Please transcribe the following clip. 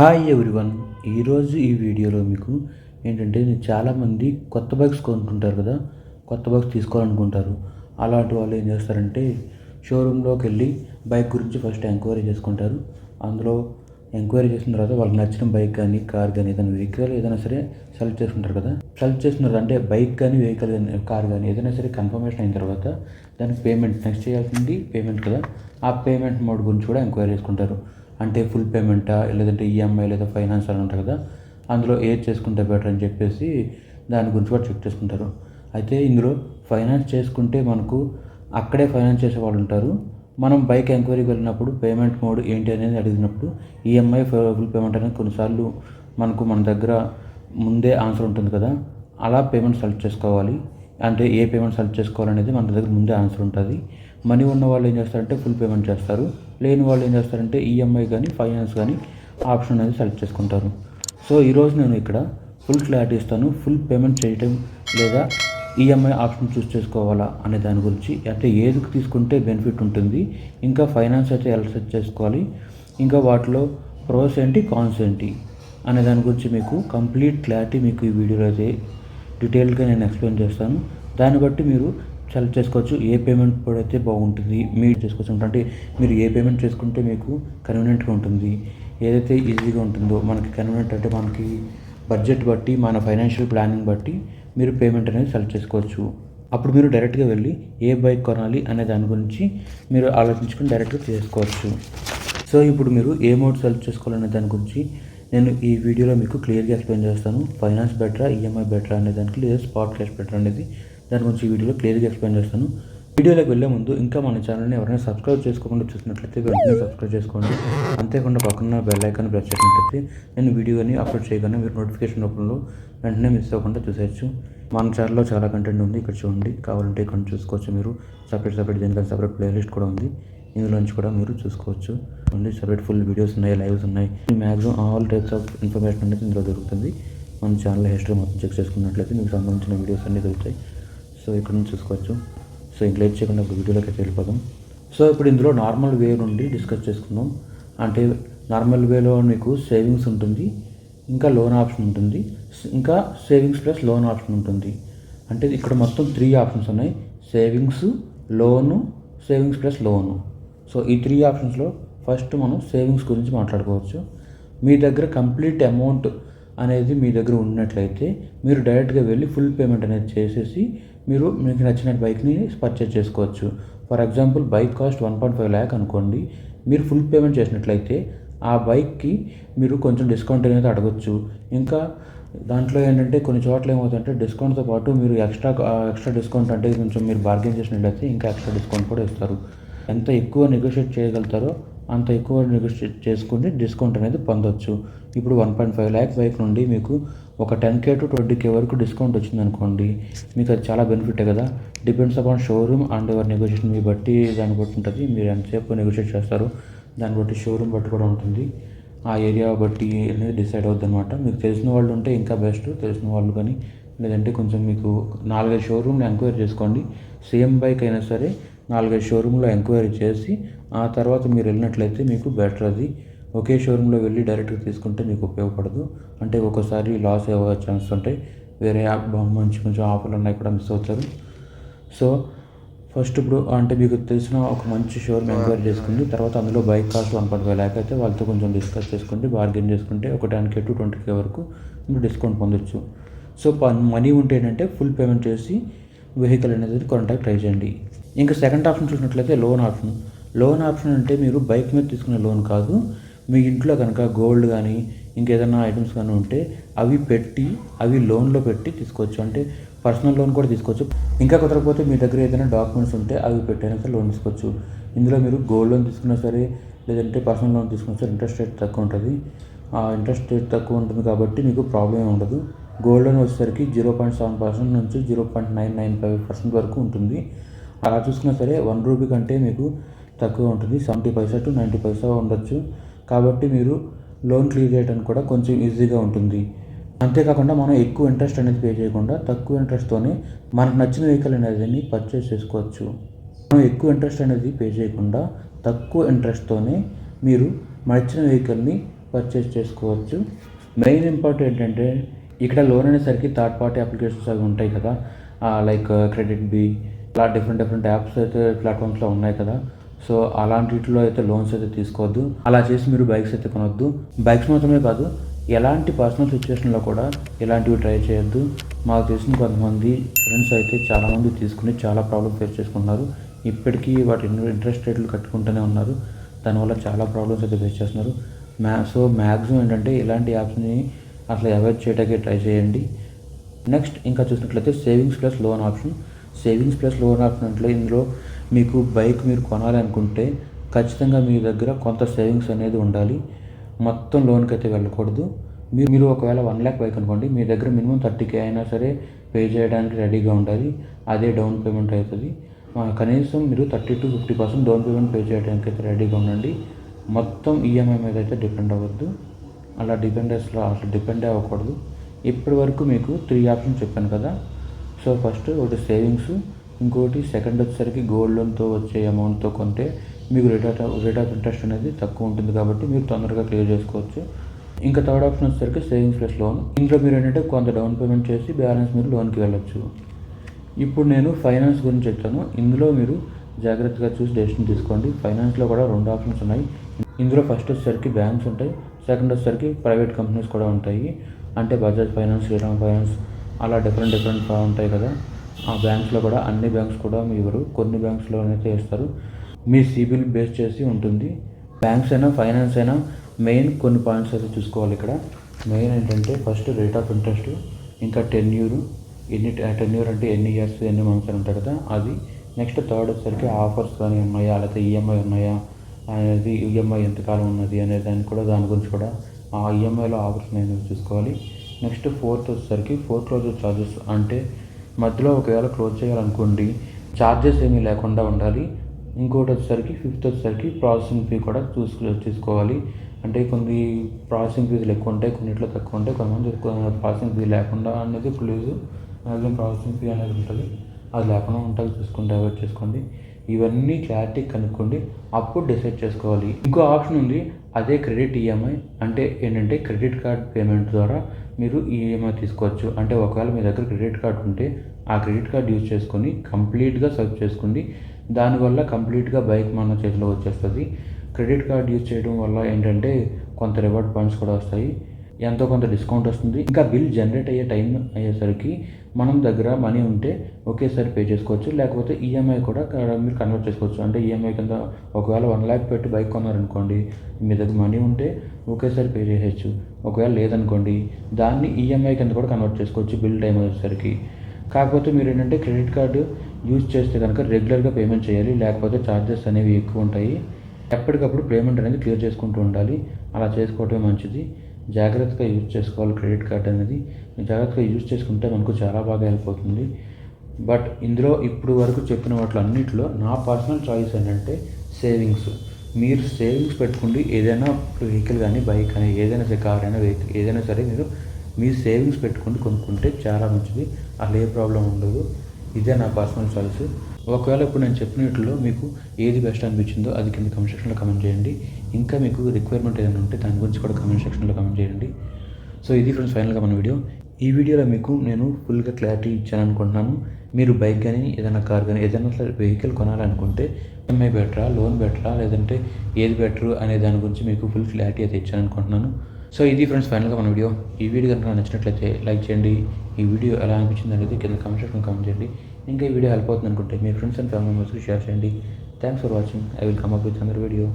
Hi everyone. ఈరోజు ఈ వీడియోలో మీకు ఏంటంటే చాలామంది కొత్త బైక్స్ కొనుక్కుంటారు కదా, కొత్త బైక్స్ తీసుకోవాలనుకుంటారు. అలాంటి వాళ్ళు ఏం చేస్తారంటే షోరూంలోకి వెళ్ళి బైక్ గురించి ఫస్ట్ ఎంక్వైరీ చేసుకుంటారు. అందులో ఎంక్వైరీ చేసిన తర్వాత వాళ్ళకి నచ్చిన బైక్ కానీ, కార్ కానీ, ఏదైనా వెహికల్ ఏదైనా సరే సెలెక్ట్ చేసుకుంటారు కదా. సెలెక్ట్ చేసుకున్నారు అంటే బైక్ కానీ, వెహికల్ కానీ, కార్ కానీ ఏదైనా సరే కన్ఫర్మేషన్ అయిన తర్వాత దానికి పేమెంట్ నెక్స్ట్ చేయాల్సింది పేమెంట్ కదా. ఆ పేమెంట్ మోడ్ గురించి కూడా ఎంక్వైరీ చేసుకుంటారు. అంటే ఫుల్ పేమెంటా, లేదంటే ఈఎంఐ లేదా ఫైనాన్స్ అని ఉంటాయి కదా, అందులో ఏది చేసుకుంటే బెటర్ అని చెప్పేసి దాని గురించి కూడా చెక్ చేసుకుంటారు. అయితే ఇందులో ఫైనాన్స్ చేసుకుంటే మనకు అక్కడే ఫైనాన్స్ చేసే వాళ్ళు ఉంటారు. మనం బైక్ ఎంక్వైరీకి వెళ్ళినప్పుడు పేమెంట్ మోడ్ ఏంటి అనేది అడిగినప్పుడు ఈఎంఐ ఫుల్ పేమెంట్ అనేది కొన్నిసార్లు మన దగ్గర ముందే ఆన్సర్ ఉంటుంది కదా, అలా పేమెంట్ సెలెక్ట్ చేసుకోవాలి. అంటే ఏ పేమెంట్ సెలెక్ట్ చేసుకోవాలనేది మన దగ్గర ముందే ఆన్సర్ ఉంటుంది. మనీ ఉన్న వాళ్ళు ఏం చేస్తారంటే ఫుల్ పేమెంట్ చేస్తారు. లేని వాళ్ళు ఏం చేస్తారంటే ఈఎంఐ కానీ, ఫైనాన్స్ కానీ ఆప్షన్ అనేది సెలెక్ట్ చేసుకుంటారు. సో ఈరోజు నేను ఇక్కడ ఫుల్ క్లారిటీ ఇస్తాను. ఫుల్ పేమెంట్ చేయటం లేదా ఈఎంఐ ఆప్షన్ చూస్ చేసుకోవాలా అనే దాని గురించి, అంటే ఏది తీసుకుంటే బెనిఫిట్ ఉంటుంది, ఇంకా ఫైనాన్స్ అయితే ఎలా సెట్ చేసుకోవాలి, ఇంకా వాటిలో ప్రోస్ ఏంటి, కాన్స్ ఏంటి అనే దాని గురించి మీకు కంప్లీట్ క్లారిటీ మీకు ఈ వీడియోలో అయితే డీటెయిల్గా నేను ఎక్స్ప్లెయిన్ చేస్తాను. దాన్ని బట్టి మీరు సెలెక్ట్ చేసుకోవచ్చు ఏ పేమెంట్ కూడా అయితే బాగుంటుంది మీరు చేసుకోవచ్చు. అంటే మీరు ఏ పేమెంట్ చేసుకుంటే మీకు కన్వీనియంట్గా ఉంటుంది, ఏదైతే ఈజీగా ఉంటుందో మనకి కన్వీనియంట్, అంటే మనకి బడ్జెట్ బట్టి, మన ఫైనాన్షియల్ ప్లానింగ్ బట్టి మీరు పేమెంట్ అనేది సెలెక్ట్ చేసుకోవచ్చు. అప్పుడు మీరు డైరెక్ట్గా వెళ్ళి ఏ బైక్ కొనాలి అనే దాని గురించి మీరు ఆలోచించుకొని డైరెక్ట్గా చేసుకోవచ్చు. సో ఇప్పుడు మీరు ఏ మోడ్ సెలెక్ట్ చేసుకోవాలనే దాని గురించి నేను ఈ వీడియోలో మీకు క్లియర్గా ఎక్స్ప్లెయిన్ చేస్తాను. ఫైనాన్స్ బెటరా, ఈఎంఐ బెటరా అనే దానికి, లేదా స్పాట్ క్యాష్ బెటరా అనేది దాని గురించి ఈ వీడియోలో క్లియర్గా ఎక్స్ప్లెయిన్ చేస్తాను. వీడియోలోకి వెళ్ళే ముందు ఇంకా మన ఛానల్ని ఎవరైనా సబ్స్క్రైబ్ చేసుకోకుండా చూసినట్లయితే వెంటనే సబ్స్క్రైబ్ చేసుకోండి. అంతేకాకుండా పక్కన బెల్ ఐకాన్ ప్రెస్ చేసినట్లయితే నేను వీడియోని అప్లోడ్ చేయగానే మీరు నోటిఫికేషన్ రూపంలో వెంటనే మిస్ అవ్వకుండా చూసేయచ్చు. మన ఛానల్లో చాలా కంటెంట్ ఉంది, ఇక్కడ చూడండి. కావాలంటే ఇక్కడ చూసుకోవచ్చు. మీరు సపరేట్ దీనికన్నా సపరేట్ ప్లేలిస్ట్ కూడా ఉంది, ఇందులోంచి కూడా మీరు చూసుకోవచ్చు. ఓన్లీ సపరేట్ ఫుల్ వీడియోస్ ఉన్నాయి, లైవ్స్ ఉన్నాయి. Maximum all types of information అనేది ఇందులో దొరుకుతుంది. మన ఛానల్ హిస్టరీ మొత్తం చెక్ చేసుకున్నట్లయితే మీకు సంబంధించిన వీడియోస్ అన్నీ దొరుకుతాయి. సో ఇక్కడ నుంచి చూసుకోవచ్చు. సో ఇంక లేట్ చేయకుండా ఒక వీడియోలోకి అయితే వెళ్ళిపోదాం. సో ఇప్పుడు ఇందులో నార్మల్ వే నుండి డిస్కస్ చేసుకుందాం. అంటే నార్మల్ వేలో మీకు సేవింగ్స్ ఉంటుంది, ఇంకా లోన్ ఆప్షన్ ఉంటుంది, ఇంకా సేవింగ్స్ ప్లస్ లోన్ ఆప్షన్ ఉంటుంది. అంటే ఇక్కడ మొత్తం 3 ఆప్షన్స్ ఉన్నాయి: సేవింగ్స్, లోను, సేవింగ్స్ ప్లస్ లోను. సో ఈ 3 ఆప్షన్స్లో ఫస్ట్ మనం సేవింగ్స్ గురించి మాట్లాడుకోవచ్చు. మీ దగ్గర కంప్లీట్ అమౌంట్ అనేది మీ దగ్గర ఉన్నట్లయితే మీరు డైరెక్ట్గా వెళ్ళి ఫుల్ పేమెంట్ అనేది చేసేసి మీరు మీకు నచ్చిన బైక్ని పర్చేజ్ చేసుకోవచ్చు. For example bike cost 1.5 lakh అనుకోండి. మీరు ఫుల్ పేమెంట్ చేసినట్లయితే ఆ బైక్కి మీరు కొంచెం డిస్కౌంట్ అనేది అడగచ్చు. ఇంకా దాంట్లో ఏంటంటే కొన్ని చోట్ల ఏమవుతుందంటే డిస్కౌంట్తో పాటు మీరు ఎక్స్ట్రా డిస్కౌంట్, అంటే కొంచెం మీరు బార్గెన్ చేసినట్లయితే ఇంకా ఎక్స్ట్రా డిస్కౌంట్ కూడా ఇస్తారు. ఎంత ఎక్కువ నెగోషియేట్ చేయగలుగుతారో అంత ఎక్కువ నెగోషియేట్ చేసుకుని డిస్కౌంట్ అనేది పొందొచ్చు. ఇప్పుడు 1.5 lakh బైక్ నుండి మీకు ఒక 10K to 20K వరకు డిస్కౌంట్ వచ్చిందనుకోండి, మీకు అది చాలా బెనిఫిటే కదా. Depends upon showroom and ever negotiation మీ బట్టి, దాన్ని బట్టి ఉంటుంది. మీరు ఎంతసేపు నెగోషియేట్ చేస్తారు దాన్ని బట్టి, షోరూమ్ బట్టి కూడా ఉంటుంది. ఆ ఏరియా బట్టి అనేది డిసైడ్ అవుద్ది అనమాట. మీకు తెలిసిన వాళ్ళు ఉంటే ఇంకా బెస్ట్, తెలిసిన వాళ్ళు కానీ, లేదంటే కొంచెం మీకు 4-5 షోరూమ్లు ఎంక్వైరీ చేసుకోండి. సేమ్ బైక్ అయినా సరే 4-5 షోరూంలో ఎంక్వైరీ చేసి ఆ తర్వాత మీరు వెళ్ళినట్లయితే మీకు బెటర్. అది ఒకే షోరూంలో వెళ్ళి డైరెక్ట్గా తీసుకుంటే మీకు ఉపయోగపడదు. అంటే ఒక్కోసారి లాస్ అయ్యే ఛాన్స్ ఉంటాయి. వేరే కొంచెం ఆఫర్లు ఉన్నాయి కూడా మిస్ అవుతారు. సో ఫస్ట్ ఇప్పుడు అంటే మీకు తెలిసిన ఒక మంచి షోరూమ్ ఎంక్వైరీ చేసుకుంది. తర్వాత అందులో బైక్ కాస్ట్ 1.5 lakh అయితే వాళ్ళతో కొంచెం డిస్కస్ చేసుకుంటే, బార్గెన్ చేసుకుంటే ఒక 10K to 20K వరకు మీరు డిస్కౌంట్ పొందొచ్చు. సో మనీ ఉంటే ఏంటంటే ఫుల్ పేమెంట్ చేసి వెహికల్ అనేది కొనడానికి ట్రై చేయండి. ఇంకా సెకండ్ ఆప్షన్ చూసినట్లయితే లోన్ ఆప్షన్. లోన్ ఆప్షన్ అంటే మీరు బైక్ మీద తీసుకునే లోన్ కాదు, మీ ఇంట్లో కనుక గోల్డ్ కానీ ఇంకేదైనా ఐటమ్స్ కానీ ఉంటే అవి లోన్లో పెట్టి తీసుకోవచ్చు. అంటే పర్సనల్ లోన్ కూడా తీసుకోవచ్చు. ఇంకా కుదరకపోతే మీ దగ్గర ఏదైనా డాక్యుమెంట్స్ ఉంటే అవి పెట్టైనా సరే లోన్ తీసుకోవచ్చు. ఇందులో మీరు గోల్డ్ లోన్ తీసుకున్నా సరే, లేదంటే పర్సనల్ లోన్ తీసుకున్నా సరే ఇంట్రెస్ట్ రేట్ తక్కువ ఉంటుంది. ఆ ఇంట్రెస్ట్ రేట్ తక్కువ ఉంటుంది కాబట్టి మీకు ప్రాబ్లం ఉండదు. గోల్డ్ లోన్ వచ్చేసరికి 0.7% నుంచి 0.995% వరకు ఉంటుంది. అలా చూసుకున్నా సరే 1 రూపీ కంటే మీకు తక్కువ ఉంటుంది. 70 పైసా to 90 పైసా ఉండొచ్చు. కాబట్టి మీరు లోన్ క్లియర్ చేయడానికి కూడా కొంచెం ఈజీగా ఉంటుంది. అంతేకాకుండా మనం ఎక్కువ ఇంట్రెస్ట్ అనేది పే చేయకుండా తక్కువ ఇంట్రెస్ట్తోనే మనకు నచ్చిన వెహికల్ అనేది పర్చేస్ చేసుకోవచ్చు. మనం ఎక్కువ ఇంట్రెస్ట్ అనేది పే చేయకుండా తక్కువ ఇంట్రెస్ట్తోనే మీరు నచ్చిన వెహికల్ని పర్చేస్ చేసుకోవచ్చు. మెయిన్ ఇంపార్టెంట్ ఏంటంటే ఇక్కడ లోన్ అనేసరికి థర్డ్ పార్టీ అప్లికేషన్స్ అవి ఉంటాయి కదా, లైక్ క్రెడిట్ బి, అలా డిఫరెంట్ యాప్స్ అయితే ప్లాట్ఫామ్స్లో ఉన్నాయి కదా. సో అలాంటిలో అయితే లోన్స్ అయితే తీసుకోవద్దు. అలా చేసి మీరు బైక్స్ అయితే కొనవద్దు. బైక్స్ మాత్రమే కాదు, ఎలాంటి పర్సనల్ సిచ్యువేషన్లో కూడా ఇలాంటివి ట్రై చేయొద్దు. మాకు తెలిసిన కొంతమంది ఫ్రెండ్స్ అయితే చాలామంది తీసుకుని చాలా ప్రాబ్లమ్ ఫేస్ చేసుకుంటున్నారు. ఇప్పటికీ వాటి ఇంట్రెస్ట్ రేట్లు కట్టుకుంటూనే ఉన్నారు. దానివల్ల చాలా ప్రాబ్లమ్స్ అయితే ఫేస్ చేస్తున్నారు. సో మ్యాక్సిమం ఏంటంటే ఇలాంటి యాప్స్ని అసలు అవాయిడ్ చేయడానికి ట్రై చేయండి. నెక్స్ట్ ఇంకా చూసినట్లయితే savings plus loan option. Savings plus loan option అంటే ఇందులో మీకు బైక్ మీరు కొనాలి అనుకుంటే ఖచ్చితంగా మీ దగ్గర కొంత సేవింగ్స్ అనేది ఉండాలి. మొత్తం లోన్కి అయితే వెళ్ళకూడదు. మీరు ఒకవేళ 1 lakh బైక్ అనుకోండి, మీ దగ్గర మినిమం 30K అయినా సరే పే చేయడానికి రెడీగా ఉండాలి. అదే డౌన్ పేమెంట్ అవుతుంది. కనీసం మీరు 30 to 50% డౌన్ పేమెంట్ పే చేయడానికి అయితే రెడీగా ఉండండి. మొత్తం ఈఎంఐ మీద అయితే డిపెండ్ అవ్వద్దు. అలా డిపెండ్ అవ్వకూడదు. ఇప్పటి వరకు మీకు 3 ఆప్షన్స్ చెప్పాను కదా. సో ఫస్ట్ ఒకటి సేవింగ్స్, ఇంకోటి సెకండ్ వచ్చేసరికి గోల్డ్ లోన్తో వచ్చే అమౌంట్తో కొంటే మీకు రేట్ ఆఫ్ ఇంట్రెస్ట్ అనేది తక్కువ ఉంటుంది కాబట్టి మీరు తొందరగా క్లియర్ చేసుకోవచ్చు. ఇంకా థర్డ్ ఆప్షన్ వచ్చేసరికి సేవింగ్స్ ప్లస్ లోన్. ఇందులో మీరు ఏంటంటే కొంత డౌన్ పేమెంట్ చేసి బ్యాలెన్స్ మీరు లోన్కి వెళ్ళొచ్చు. ఇప్పుడు నేను ఫైనాన్స్ గురించి చెప్తాను. ఇందులో మీరు జాగ్రత్తగా చూసి డెసిషన్ తీసుకోండి. ఫైనాన్స్లో కూడా 2 ఆప్షన్స్ ఉన్నాయి. ఇందులో ఫస్ట్ వచ్చేసరికి బ్యాంక్స్ ఉంటాయి, సెకండ్ వచ్చేసరికి ప్రైవేట్ కంపెనీస్ కూడా ఉంటాయి. అంటే బజాజ్ ఫైనాన్స్, శ్రీరామ్ ఫైనాన్స్, అలా డిఫరెంట్ ఉంటాయి కదా. ఆ బ్యాంక్స్లో కూడా అన్ని బ్యాంక్స్ కూడా ఇవ్వరు, కొన్ని బ్యాంక్స్లోనైతే ఇస్తారు. మీ సిబిల్ బేస్ చేసి ఉంటుంది. బ్యాంక్స్ అయినా ఫైనాన్స్ అయినా మెయిన్ కొన్ని పాయింట్స్ అయితే చూసుకోవాలి. ఇక్కడ మెయిన్ ఏంటంటే ఫస్ట్ రేట్ ఆఫ్ ఇంట్రెస్ట్, ఇంకా టెన్యూర్ అంటే ఎన్ని ఇయర్స్ ఎన్ని మంత్స్ అని ఉంటాయి కదా అది. నెక్స్ట్ థర్డ్ వచ్చేసరికి ఆఫర్స్ కానీ ఉన్నాయా, లేకపోతే ఈఎంఐ ఉన్నాయా అనేది, ఈఎంఐ ఎంతకాలం ఉన్నది అనే దాని గురించి కూడా ఆ ఈఎంఐలో ఆఫర్స్ అనేది చూసుకోవాలి. నెక్స్ట్ ఫోర్త్ వచ్చేసరికి ఫోర్ క్లోజర్ ఛార్జెస్. అంటే మధ్యలో ఒకవేళ క్లోజ్ చేయాలనుకోండి ఛార్జెస్ ఏమీ లేకుండా ఉండాలి. ఇంకోటి వచ్చేసరికి ఫిఫ్త్ వచ్చేసరికి ప్రాసెసింగ్ ఫీ కూడా చూసుకోవాలి. అంటే కొన్ని ప్రాసెసింగ్ ఫీజులు ఎక్కువ ఉంటాయి, కొన్నిట్లో తక్కువ ఉంటాయి. కొంతమంది ప్రాసెసింగ్ ఫీ లేకుండా అనేది ప్లీజ్ మ్యాక్సిమం ప్రాసెసింగ్ ఫీ అనేది ఉంటుంది. అది లేకుండా ఉంటుంది చూసుకోండి, అవాయిడ్ చేసుకోండి. ఇవన్నీ క్లారిటీ కనుక్కోండి, అప్పుడు డిసైడ్ చేసుకోవాలి. ఇంకో ఆప్షన్ ఉంది, అదే క్రెడిట్ ఈఎంఐ. అంటే ఏంటంటే క్రెడిట్ కార్డ్ పేమెంట్ ద్వారా మీరు ఈఎంఐ తీసుకోవచ్చు. అంటే ఒకవేళ మీ దగ్గర క్రెడిట్ కార్డ్ ఉంటే ఆ క్రెడిట్ కార్డ్ యూజ్ చేసుకొని కంప్లీట్గా స్వైప్ చేసుకోండి. దానివల్ల కంప్లీట్గా బైక్ మన చేతిలో వచ్చేస్తుంది. క్రెడిట్ కార్డ్ యూజ్ చేయడం వల్ల ఏంటంటే కొంత రివార్డ్ పాయింట్స్ కూడా వస్తాయి, ఎంతో కొంత డిస్కౌంట్ వస్తుంది. ఇంకా బిల్ జనరేట్ అయ్యే టైం అయ్యేసరికి మనం దగ్గర మనీ ఉంటే ఒకేసారి పే చేసుకోవచ్చు, లేకపోతే ఈఎంఐ కూడా మీరు కన్వర్ట్ చేసుకోవచ్చు. అంటే ఈఎంఐ కింద ఒకవేళ 1 lakh పెట్టి బైక్ కొన్నారనుకోండి, మీ దగ్గర మనీ ఉంటే ఒకేసారి పే చేయవచ్చు. ఒకవేళ లేదనుకోండి దాన్ని ఈఎంఐ కింద కూడా కన్వర్ట్ చేసుకోవచ్చు బిల్ టైం అయ్యేసరికి. కాకపోతే మీరు ఏంటంటే క్రెడిట్ కార్డు యూజ్ చేస్తే కనుక రెగ్యులర్గా పేమెంట్ చేయాలి, లేకపోతే ఛార్జెస్ అనేవి ఎక్కువ ఉంటాయి. ఎప్పటికప్పుడు పేమెంట్ అనేది క్లియర్ చేసుకుంటూ ఉండాలి. అలా చేసుకోవటమే మంచిది. జాగ్రత్తగా యూజ్ చేసుకోవాలి క్రెడిట్ కార్డ్ అనేది. జాగ్రత్తగా యూజ్ చేసుకుంటే మనకు చాలా బాగా హెల్ప్ అవుతుంది. బట్ ఇందులో ఇప్పుడు వరకు చెప్పిన వాటిలో అన్నింటిలో నా పర్సనల్ చాయిస్ ఏంటంటే సేవింగ్స్. మీరు సేవింగ్స్ పెట్టుకుంటే ఏదైనా వెహికల్ కానీ బైక్ కానీ ఏదైనా సరే, కార్ అయినా వెహికల్ ఏదైనా సరే మీరు సేవింగ్స్ పెట్టుకుంటూ కొనుక్కుంటే చాలా మంచిది. అసలు ఏ ప్రాబ్లం ఉండదు. ఇదే నా పర్సనల్ చాయిస్. ఒకవేళ ఇప్పుడు నేను చెప్పినట్లో మీకు ఏది బెస్ట్ అనిపించిందో అది కింద కమెంట్ సెక్షన్లో కమెంట్ చేయండి. ఇంకా మీకు రిక్వైర్మెంట్ ఏదైనా ఉంటే దాని గురించి కూడా కమెంట్ సెక్షన్లో కమెంట్ చేయండి. సో ఇది ఫ్రెండ్స్ ఫైనల్గా మన వీడియో. ఈ వీడియోలో మీకు నేను ఫుల్గా క్లారిటీ ఇచ్చాను అనుకుంటున్నాను. మీరు బైక్ కానీ ఏదైనా కార్ కానీ ఏదైనా వెహికల్ కొనాలనుకుంటే ఈఎంఐ బెటరా, లోన్ బెటరా, లేదంటే ఏది బెటరు అనే దాని గురించి మీకు ఫుల్ క్లారిటీ అయితే ఇచ్చాను అనుకుంటున్నాను. సో ఇది ఫ్రెండ్స్ ఫైనల్గా మన వీడియో. ఈ వీడియో కనుక నచ్చినట్లయితే లైక్ చేయండి. ఈ వీడియో ఎలా అనిపించింది అనేది కింద కమెంట్ సెక్షన్లో కమెంట్ చేయండి. ఇంకా ఈ వీడియో హెల్ప్ అవుతుంది అనుకుంటే మీ ఫ్రెండ్స్ అండ్ ఫ్యామిలీ మెంబర్స్కి షేర్ చేయండి. Thanks for watching. I will come up with another video.